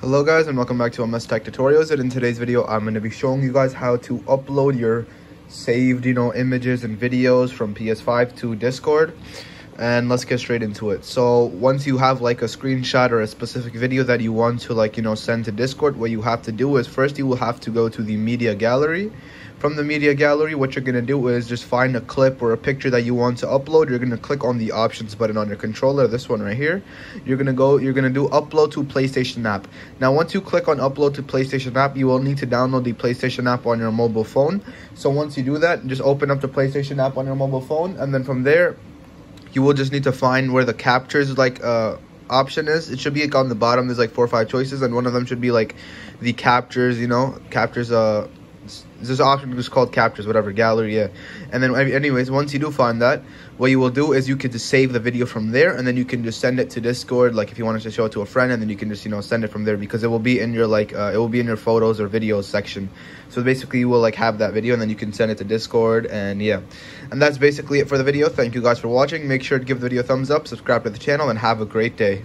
Hello guys, and welcome back to MS Tech Tutorials. And in today's video I'm going to be showing you guys how to upload your saved images and videos from PS5 to Discord. And let's get straight into it. So once you have like a screenshot or a specific video that you want to send to Discord, what you have to do is first you will have to go to the media gallery. From the media gallery, what you're going to do is just find a clip or a picture that you want to upload. You're going to click on the options button on your controller, this one right here. You're going to do upload to PlayStation app. Now once you click on upload to PlayStation app, you will need to download the PlayStation app on your mobile phone. So once you do that, just open up the PlayStation app on your mobile phone, and then from there you will just need to find where the captures option is. It should be on the bottom. There's 4 or 5 choices, and one of them should be the captures, captures. This option is called captures, whatever, gallery, yeah. And then anyways, once you do find that, what you will do is you can just save the video from there, and then you can just send it to Discord, if you wanted to show it to a friend, and then you can just send it from there, because it will be in your it will be in your photos or videos section. So basically you will have that video, and then you can send it to Discord. And yeah, and that's basically it for the video. Thank you guys for watching. Make sure to give the video a thumbs up, subscribe to the channel, and have a great day.